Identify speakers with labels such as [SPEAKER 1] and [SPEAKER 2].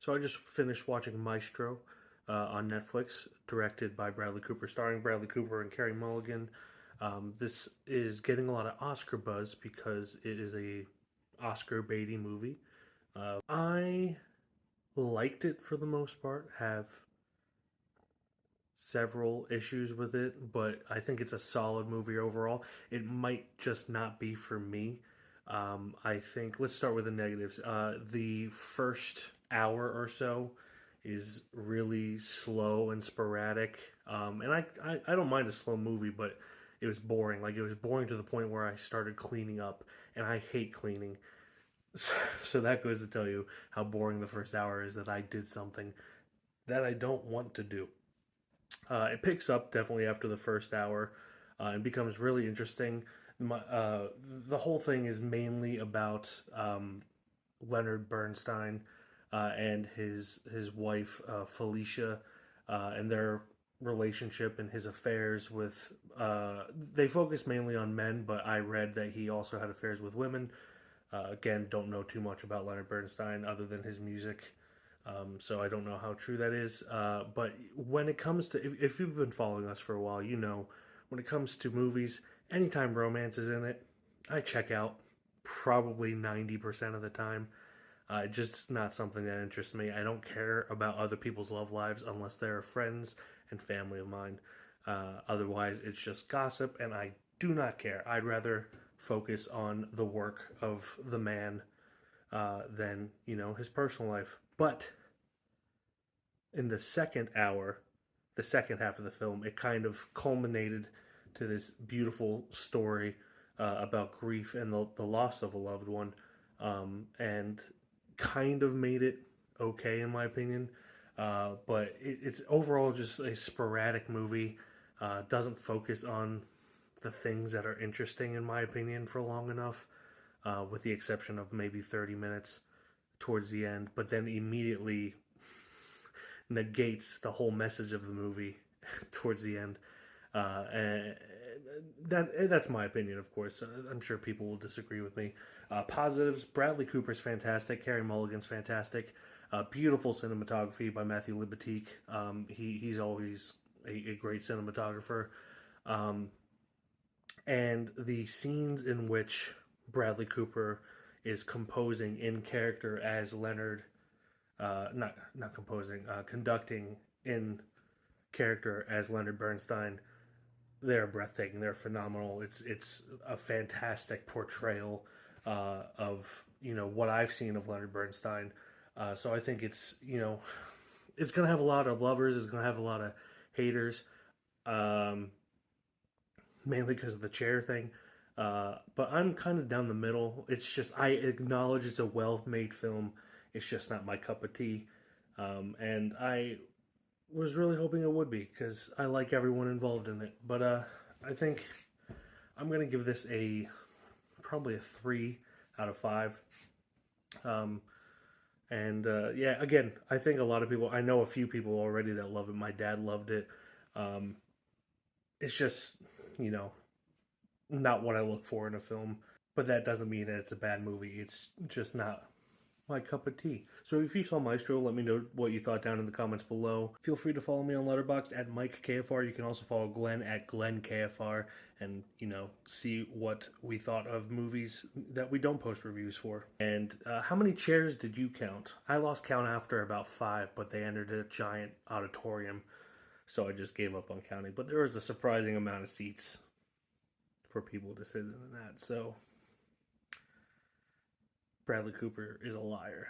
[SPEAKER 1] So I just finished watching Maestro on Netflix, directed by Bradley Cooper, starring Bradley Cooper and Carey Mulligan. This is getting a lot of Oscar buzz because it is a Oscar baity movie. I liked it for the most part. Have several issues with it, but I think it's a solid movie overall. It might just not be for me. I think let's start with the negatives. The first hour or so is really slow and sporadic, and I don't mind a slow movie, but it was boring. Like it was boring to the point where I started cleaning up, and I hate cleaning. So that goes to tell you how boring the first hour is. That I did something that I don't want to do. It picks up definitely after the first hour and becomes really interesting. The whole thing is mainly about Leonard Bernstein and his wife Felicia and their relationship and his affairs with. They focus mainly on men, but I read that he also had affairs with women. Again, don't know too much about Leonard Bernstein other than his music. So I don't know how true that is. But when it comes to, if you've been following us for a while, you know, when it comes to movies, anytime romance is in it, I check out probably 90% of the time. Just not something that interests me. I don't care about other people's love lives unless they're friends and family of mine. Otherwise, it's just gossip, and I do not care. I'd rather focus on the work of the man than, you know, his personal life. But in the second hour, the second half of the film, it kind of culminated to this beautiful story about grief and the loss of a loved one, and kind of made it okay in my opinion. But it's overall just a sporadic movie. Doesn't focus on the things that are interesting in my opinion for long enough, with the exception of maybe 30 minutes towards the end, but then immediately negates the whole message of the movie towards the end. And that's my opinion, of course. I'm sure people will disagree with me. Positives: Bradley Cooper's fantastic, Carey Mulligan's fantastic, beautiful cinematography by Matthew Libatique. He's always a great cinematographer, and the scenes in which Bradley Cooper is composing in character as Leonard, not composing, conducting in character as Leonard Bernstein, they're breathtaking. They're phenomenal. It's a fantastic portrayal of, you know, what I've seen of Leonard Bernstein. So I think it's, you know, it's gonna have a lot of lovers. It's gonna have a lot of haters, um, mainly because of the chair thing. But I'm kind of down the middle. It's just I acknowledge it's a well-made film. It's just not my cup of tea, and I was really hoping it would be because I like everyone involved in it. But I think I'm gonna give this probably a 3 out of 5. Um, and yeah, again, I think a lot of people. I know a few people already that love it. My dad loved it. Um, it's just, you know, not what I look for in a film. But that doesn't mean that it's a bad movie. It's just not my cup of tea. So if you saw Maestro, let me know what you thought down in the comments below. Feel free to follow me on Letterboxd at MikeKFR. You can also follow Glenn at GlennKFR and, you know, see what we thought of movies that we don't post reviews for. And how many chairs did you count? I lost count after about 5, but they entered a giant auditorium, so I just gave up on counting. But there was a surprising amount of seats for people to sit in that, so Bradley Cooper is a liar.